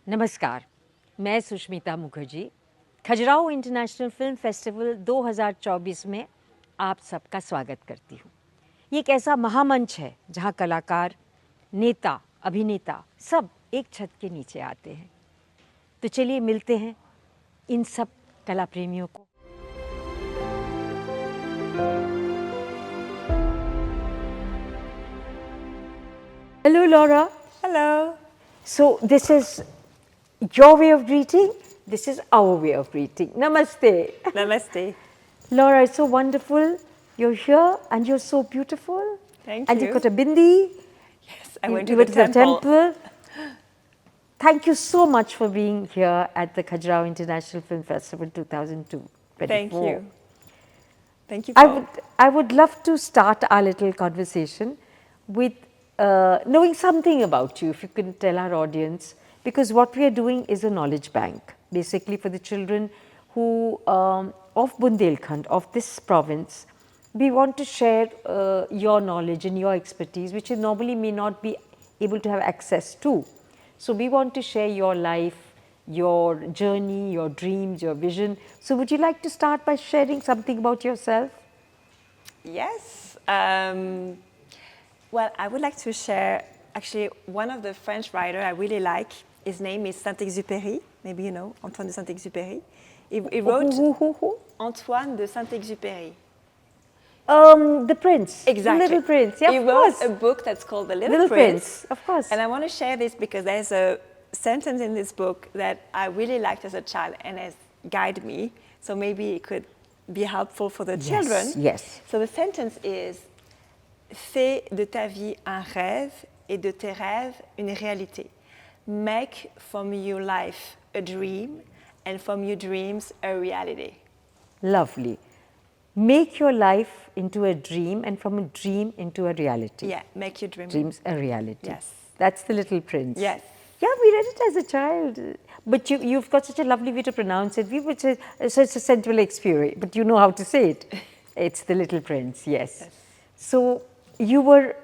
नमस्कार, मैं Sushmita Mukherjee Khajuraho international film festival 2024 में आप सबका स्वागत करती हूँ। ये एक ऐसा महामंच है जहाँ कलाकार, नेता, अभिनेता सब एक छत के नीचे आते हैं। तो चलिए मिलते हैं इन सब कला प्रेमियों को। Hello, Laura. Hello. So this is your way of greeting. This is our way of greeting. Namaste. Namaste. Laura, it's so wonderful. You're here and you're so beautiful. Thank and you. And you've got a bindi. Yes, I went to the temple. Thank you so much for being here at the Khajuraho International Film Festival 2002. Thank you. Thank you. I would love to start our little conversation with knowing something about you, if you can tell our audience, because what we are doing is a knowledge bank, basically for the children who of Bundelkhand, of this province. We want to share your knowledge and your expertise, which you normally may not be able to have access to. So we want to share your life, your journey, your dreams, your vision. So would you like to start by sharing something about yourself? Yes. Well, I would like to share actually one of the French writers I really like. His name is Saint-Exupéry. Maybe you know Antoine de Saint-Exupéry. He wrote Who? Antoine de Saint-Exupéry. The Prince. Exactly. The Little Prince. Yeah, he wrote a book that's called The Little Prince. Of course. And I want to share this because there's a sentence in this book that I really liked as a child and has guided me. So maybe it could be helpful for the children. Yes. So the sentence is, fais de ta vie un rêve et de tes rêves une réalité. Make from your life a dream and from your dreams a reality. Lovely. Make your life into a dream and from a dream into a reality. Yeah, make your dreams a reality. Yes. That's The Little Prince. Yes. Yeah, we read it as a child. But you've got such a lovely way to pronounce it. We would say it's a Central Exupéry, but you know how to say it. It's The Little Prince, yes. So you were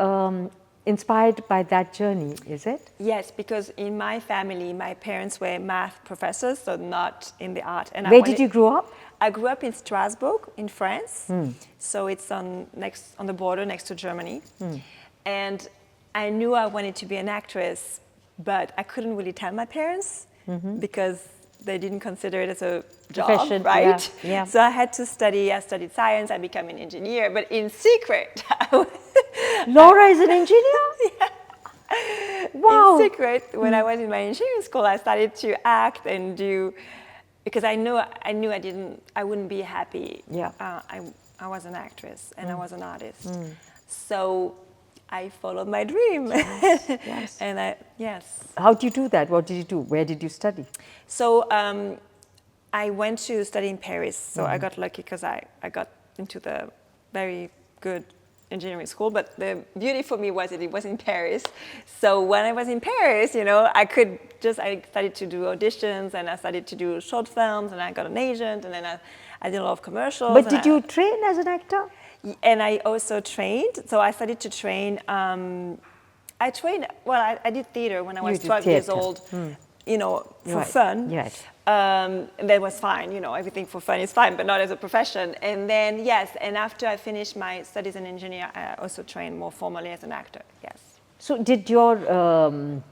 inspired by that journey, is it? Yes, because in my family, my parents were math professors, so not in the art. And Where did you grow up? I grew up in Strasbourg, in France. So it's on the border next to Germany. And I knew I wanted to be an actress, but I couldn't really tell my parents because they didn't consider it as a job, profession, right? Yeah. So I had to study. I studied science. I became an engineer, but in secret. Laura is an engineer? Yeah. Wow. In secret, when I was in my engineering school, I started to act and do, because I knew I wouldn't be happy. Yeah. I was an actress and I was an artist. So I followed my dream. Yes. And How did you do that? What did you do? Where did you study? So I went to study in Paris. So I got lucky because I got into the very good engineering school. But the beauty for me was that it was in Paris. So when I was in Paris, I started to do auditions and I started to do short films and I got an agent and then I did a lot of commercials. But did you train as an actor? And I also trained. So I started to train. I did theater when I was 12 years old, for fun. Yes. That was fine, everything for fun is fine, but not as a profession. And then, and after I finished my studies as an engineer, I also trained more formally as an actor, yes. So did your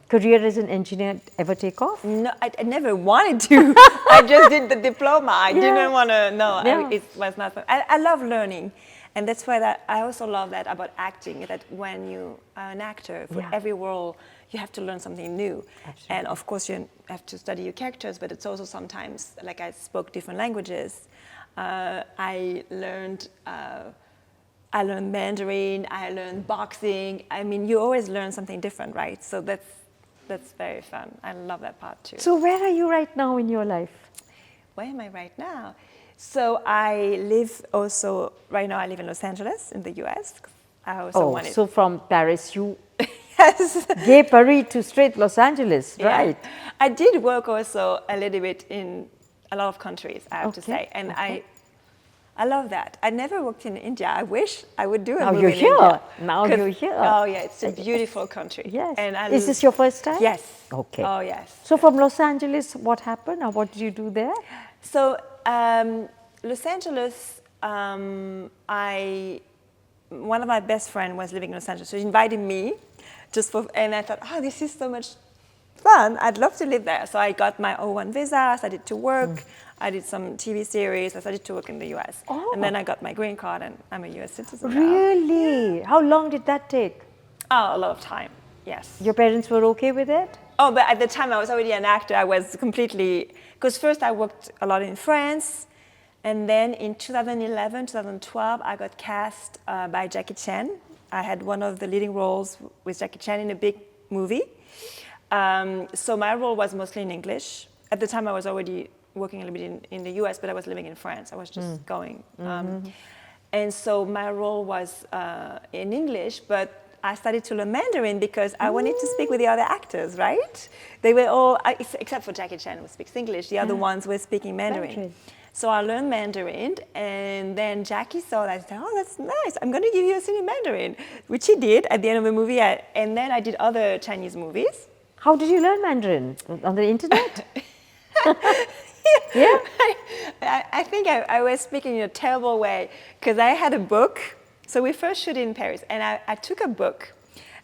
career as an engineer ever take off? No, I never wanted to. I just did the diploma. I didn't want to, it was not fun. I love learning. And that's why I also love that about acting, that when you are an actor, for every role, you have to learn something new. Absolutely. And of course, you have to study your characters, but it's also sometimes, like I spoke different languages. I learned Mandarin, I learned boxing. I mean, you always learn something different, right? So that's very fun. I love that part too. So where are you right now in your life? Where am I right now? So I live right now I live in Los Angeles in the US. So from Paris you yes. gave Paris to straight Los Angeles, right? I did work also a little bit in a lot of countries, I have to say. And I I love that. I never worked in India. I wish I would do a Now movie you're in here. India. Now you're here. Oh yeah, it's a beautiful country. Yes. And Is this your first time? Yes. Okay. Oh yes. So from Los Angeles, what happened, or what did you do there? So Los Angeles, one of my best friends was living in Los Angeles, so he invited me, and I thought, oh, this is so much fun. I'd love to live there. So I got my O1 visa. I started to work. I did some TV series. I started to work in the US. Oh. And then I got my green card, and I'm a US citizen now. Really? Yeah. How long did that take? Oh, a lot of time, yes. Your parents were okay with it? Oh, but at the time I was already an actor. I was completely, because first I worked a lot in France, and then in 2011, 2012, I got cast by Jackie Chan. I had one of the leading roles with Jackie Chan in a big movie. So my role was mostly in English. At the time I was already working a little bit in the US, but I was living in France. I was just going. And so my role was in English, but I started to learn Mandarin because I wanted to speak with the other actors, right? They were all, except for Jackie Chan, who speaks English, the other ones were speaking Mandarin. So I learned Mandarin, and then Jackie saw that and said, oh, that's nice, I'm going to give you a scene in Mandarin, which he did at the end of the movie, and then I did other Chinese movies. How did you learn Mandarin? On the internet? Yeah? I think I was speaking in a terrible way, because I had a book. So we first shot in Paris, and I took a book,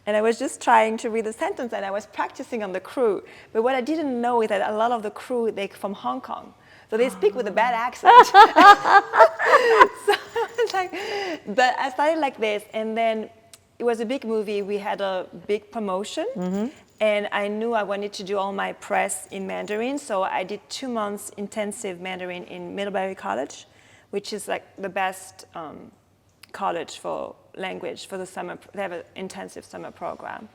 and I was just trying to read the sentence, and I was practicing on the crew. But what I didn't know is that a lot of the crew, they're from Hong Kong. So they speak with a bad accent. So it's like, but I started like this, and then it was a big movie. We had a big promotion, and I knew I wanted to do all my press in Mandarin. So I did 2 months intensive Mandarin in Middlebury College, which is like the best college for language for the summer. They have an intensive summer program.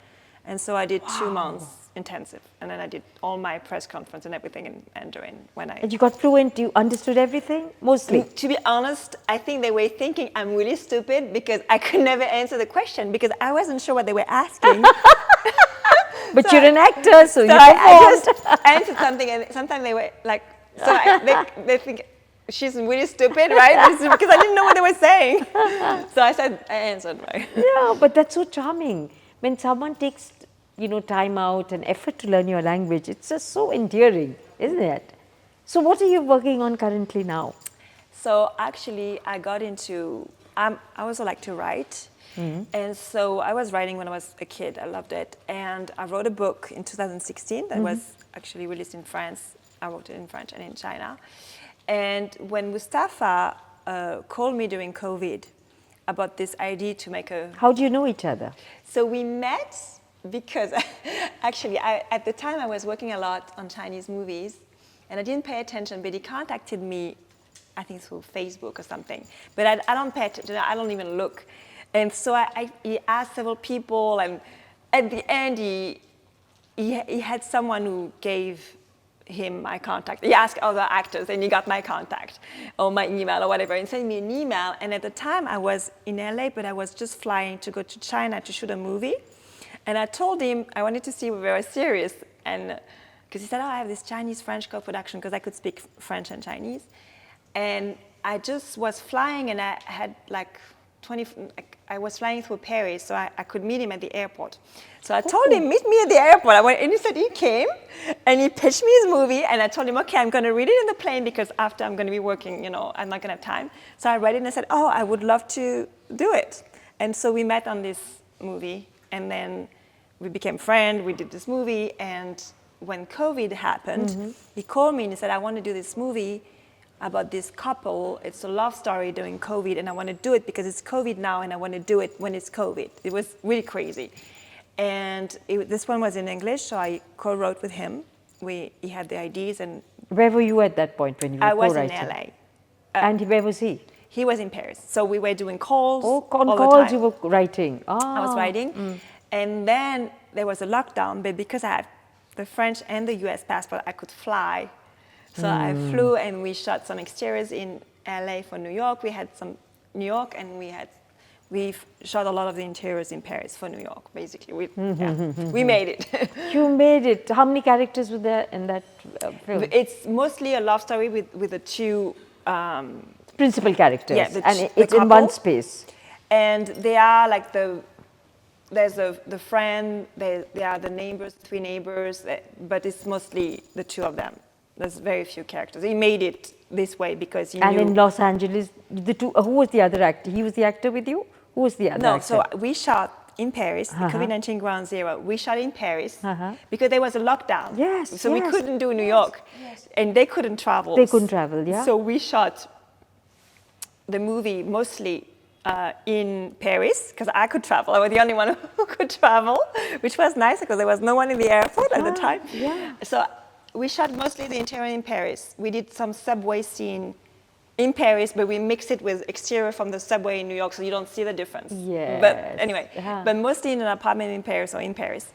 And so I did 2 months intensive, and then I did all my press conference and everything in Mandarin. And you got fluent, you understood everything, mostly? To be honest, I think they were thinking I'm really stupid because I could never answer the question because I wasn't sure what they were asking. But so you're an actor, so you performed. I just answered something, and sometimes they were like, they think, she's really stupid, right? Because I didn't know what they were saying. So I answered, right? Yeah, but that's so charming. When someone takes, time out and effort to learn your language, it's just so endearing, isn't it? So what are you working on currently now? So actually, I got into, I also like to write. And so I was writing when I was a kid. I loved it. And I wrote a book in 2016 that was actually released in France. I wrote it in French and in China. And when Mustafa called me during COVID about this idea to make a... How do you know each other? So we met because actually at the time I was working a lot on Chinese movies, and I didn't pay attention, but he contacted me, I think through Facebook or something. But I don't pay attention, I don't even look. And so he asked several people, and at the end he had someone who gave him my contact. He asked other actors, and he got my contact or my email or whatever, and sent me an email. And at the time I was in LA, but I was just flying to go to China to shoot a movie. And I told him I wanted to see if we were serious, and because he said, oh, I have this Chinese-French co-production, because I could speak French and Chinese. And I just was flying, and I had like I was flying through Paris, so I could meet him at the airport. So I told him, meet me at the airport. And he said he came, and he pitched me his movie, and I told him, okay, I'm going to read it in the plane, because after I'm going to be working, I'm not going to have time. So I read it, and I said, oh, I would love to do it. And so we met on this movie, and then we became friends, we did this movie, and when COVID happened, he called me and he said, I want to do this movie about this couple. It's a love story during COVID, and I want to do it because it's COVID now, and I want to do it when it's COVID. It was really crazy. And this one was in English, so I co-wrote with him. He had the ideas. And where were you at that point when you were co-writing? I was in LA. And where was he? He was in Paris. So we were doing calls. Oh, on all calls the time. you were writing. I was writing. And then there was a lockdown, but because I had the French and the US passport, I could fly. So I flew, and we shot some exteriors in LA for New York. We had some New York, and we shot a lot of the interiors in Paris for New York, basically. We made it. You made it. How many characters were there in that film? It's mostly a love story with the two principal characters, Yeah, and the it's in one couple. space. And they are like there's the friend, they are the neighbors, three neighbors, but it's mostly the two of them. There's very few characters. He made it this way because And in Los Angeles, the two, who was the other actor? He was the actor with you? Who was the other actor? So we shot in Paris, the COVID-19 Ground Zero. We shot in Paris because there was a lockdown. Yes, so we couldn't do New York, and they couldn't travel. They couldn't travel, yeah. So we shot the movie mostly in Paris because I could travel. I was the only one who could travel, which was nice because there was no one in the airport at the time. Yeah. So we shot mostly the interior in Paris. We did some subway scene in Paris, but we mix it with exterior from the subway in New York, so you don't see the difference. Yes. But anyway, but mostly in an apartment in Paris or in Paris.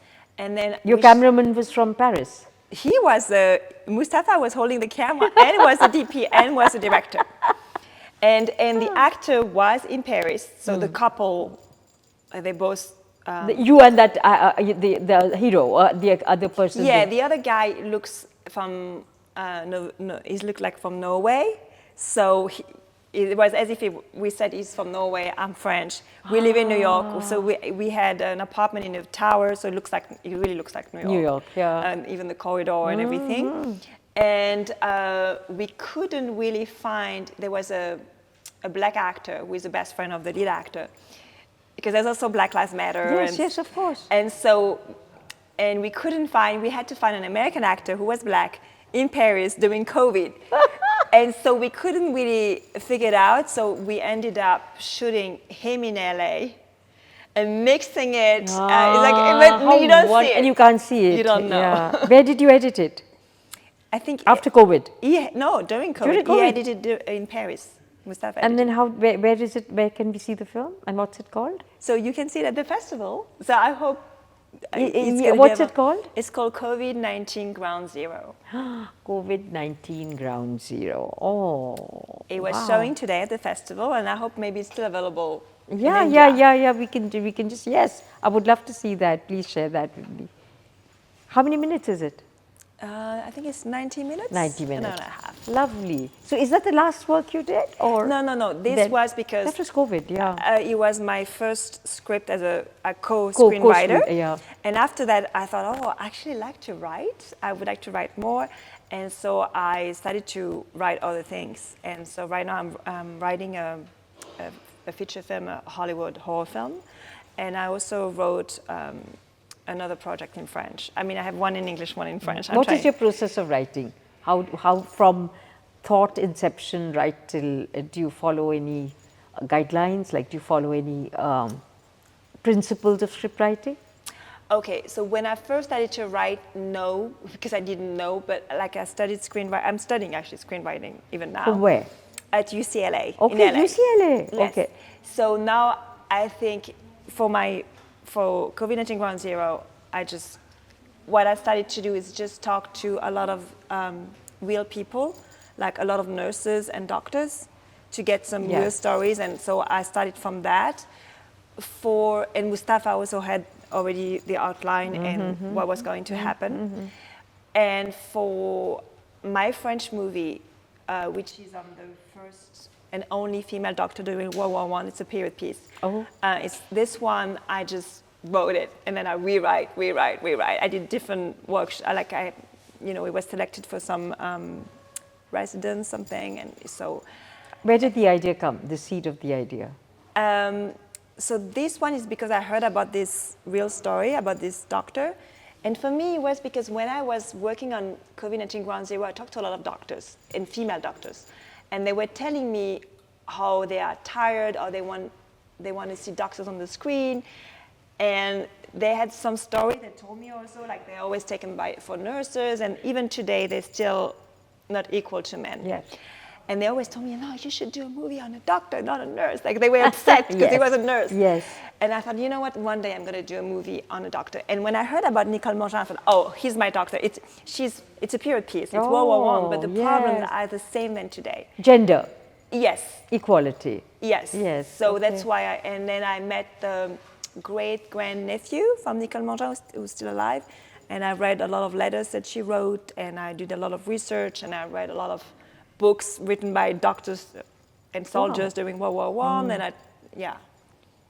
And then your cameraman was from Paris? He was Mustafa was holding the camera and was the DP and was the director. And the actor was in Paris, so the couple, they both. You and that the hero, the other person. Yeah, the other guy looks from he looked like from Norway, so it was as if we said he's from Norway. I'm French. We live in New York, so we had an apartment in a tower, so it really looks like New York. New York, yeah. And even the corridor and everything. And we couldn't really find. There was a black actor who is the best friend of the lead actor, because there's also Black Lives Matter. Yes, of course. And we couldn't find. We had to find an American actor who was black in Paris during COVID. And so we couldn't really figure it out. So we ended up shooting him in LA and mixing it. It's like, but you don't see it. And you can't see it. You don't know. Yeah. Where did you edit it? I think after COVID. No, during COVID. He edited it in Paris. Mustafa. And then where is it? Where can we see the film? And what's it called? So you can see it at the festival. So I hope. What's it called? It's called COVID-19 Ground Zero. COVID-19 Ground Zero. Oh. It was showing today at the festival, and I hope maybe it's still available. Yeah. We can just, yes. I would love to see that. Please share that with me. How many minutes is it? I think it's 90 minutes. 90 minutes. An hour and a half. Lovely. So is that the last work you did? Or No. This was because... That was COVID, yeah. It was my first script as a co-screenwriter. Yeah. And after that, I thought, I actually like to write. I would like to write more. And so I started to write other things. And so right now I'm writing a feature film, a Hollywood horror film. And I also wrote... another project in French. I mean, I have one in English, one in French. What is your process of writing? How from thought inception right till, do you follow any guidelines? Like, do you follow any principles of script writing? Okay, so when I first started to write, no, because I didn't know, but like I studied screenwriting. I'm studying actually screenwriting even now. From where? At UCLA. Okay, in LA. UCLA. Yes. Okay. So now I think for COVID-19 Ground Zero, what I started to do is just talk to a lot of real people, like a lot of nurses and doctors, to get some real stories. And so I started from that. And Mustafa also had already the outline and what was going to happen. And for my French movie, which is on the first and only female doctor during World War I, it's a period piece. It's this one, I just wrote it and then I rewrite. I did different works. It was selected for some residence, something, and so. Where did the idea come, the seed of the idea? So this one is because I heard about this real story about this doctor. And for me, it was because when I was working on COVID-19 Ground Zero, I talked to a lot of doctors and female doctors. And they were telling me how they are tired or they want to see doctors on the screen. And they had some story that told me also, like they're always taken for nurses. And even today, they're still not equal to men. Yes. And they always told me, no, you should do a movie on a doctor, not a nurse. Like they were upset because he was a nurse. Yes. And I thought, you know what, one day I'm going to do a movie on a doctor. And when I heard about Nicole Mangin, I thought, he's my doctor. It's a period piece. It's World War I, but the problems are the same than today. Gender. Yes. Equality. Yes. Yes. So that's why and then I met the great-grandnephew from Nicole Mangin, who's still alive. And I read a lot of letters that she wrote, and I did a lot of research, and I read a lot of books written by doctors and soldiers during World War I. And yeah.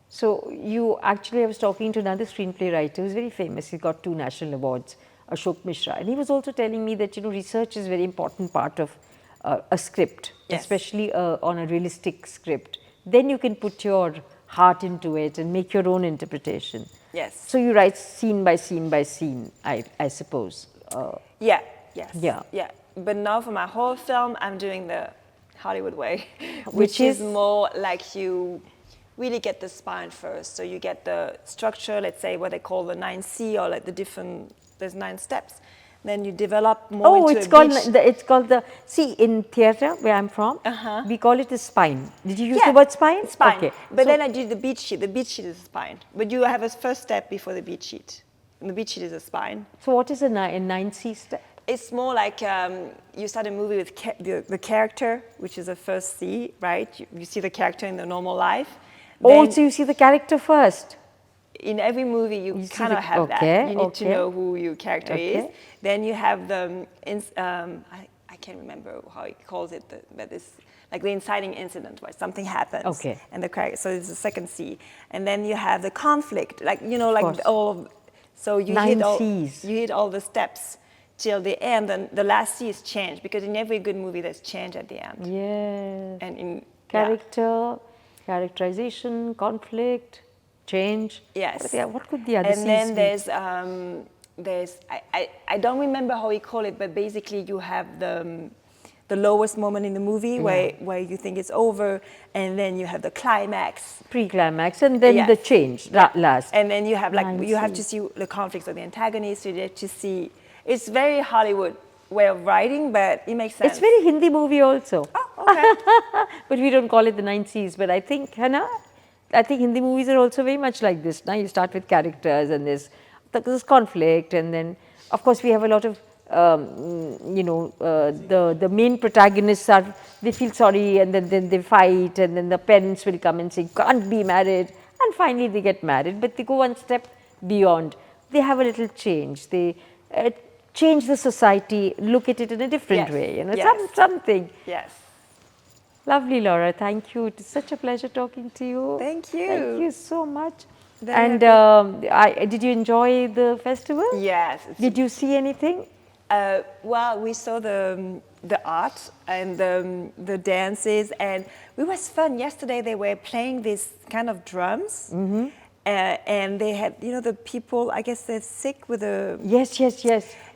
So you actually, I was talking to another screenplay writer who's very famous. He got 2 national awards, Ashok Mishra, and he was also telling me that research is a very important part of a script, Yes. especially on a realistic script. Then you can put your heart into it and make your own interpretation. Yes. So you write scene by scene by scene, I suppose. Yeah. Yes. Yeah. Yeah. But now for my whole film, I'm doing the Hollywood way, Which which is is? more like you really get the spine first. So you get the structure, let's say what they call the 9C, or like the different, there's 9 steps. Then you develop more into it's a called beach. it's called the, see, in theatre where I'm from, we call it a spine. Did you use the Yeah, word spine? Spine. Okay. But So- then I do the beat sheet. The beat sheet is a spine. But you have a first step before the beat sheet. And the beat sheet is a spine. So what is a 9C step? It's more like you start a movie with the character, which is the first C, right? You see the character in the normal life. Then So you see the character first. in every movie, you see kind of the- have okay, that. You need to okay. know who your character is. Okay. Then you have the, I can't remember how he calls it, but it's like the inciting incident where something happens. Okay. And the character, so it's the second C. And then you have the conflict, like, course. So you 9 hit all, Cs. you hit all the steps till the end, and the last C is change, because in every good movie there's change at the end. Yes. And in Character, characterization, conflict, change. Yes. What could the other Cs And then be? there's I don't remember how he called it, but basically you have the lowest moment in the movie where you think it's over, and then you have the climax. Pre-climax and then Yes. the change last. And then you have like 9 you have to Cs. see the conflicts of the antagonists. You have to see. It's very Hollywood way of writing, but it makes sense. It's very Hindi movie also. Oh, okay. But we don't call it the 9 Cs. But I think, I think Hindi movies are also very much like this. Now you start with characters and there's conflict, and then of course we have a lot of the main protagonists they feel sorry, and then they fight, and then the parents will come and say you can't be married, and finally they get married. But they go one step beyond. They have a little change. They change the society, look at it in a different Yes. way. Yes. Something. Yes. Lovely, Laura. Thank you. It is such a pleasure talking to you. Thank you. Thank you so much. Very And did you enjoy the festival? Yes. Did you see anything? Well, we saw the art and the dances, and it was fun. Yesterday they were playing these kind of drums, and they had the people. I guess they're sick with the Yes.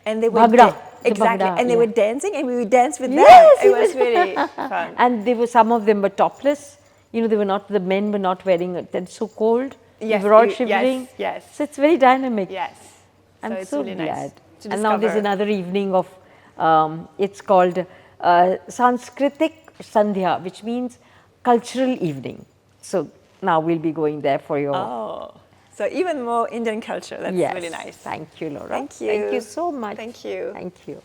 and they were Bhangra. The exactly, Bhangra, and they yeah. were dancing, and we would dance with Yes, them. It was really fun. And some of them were topless. They were not. The men were not wearing it. It's so cold. Yes, we were all yes, shivering. yes. So it's very dynamic. Yes, I'm it's so really glad. nice to And now there's discover. another evening of, it's called Sanskritik Sandhya, which means cultural evening. So now we'll be going there for your. Oh, so even more Indian culture. That's Yes. really nice. Thank you, Laura. Thank you. Thank you so much. Thank you. Thank you.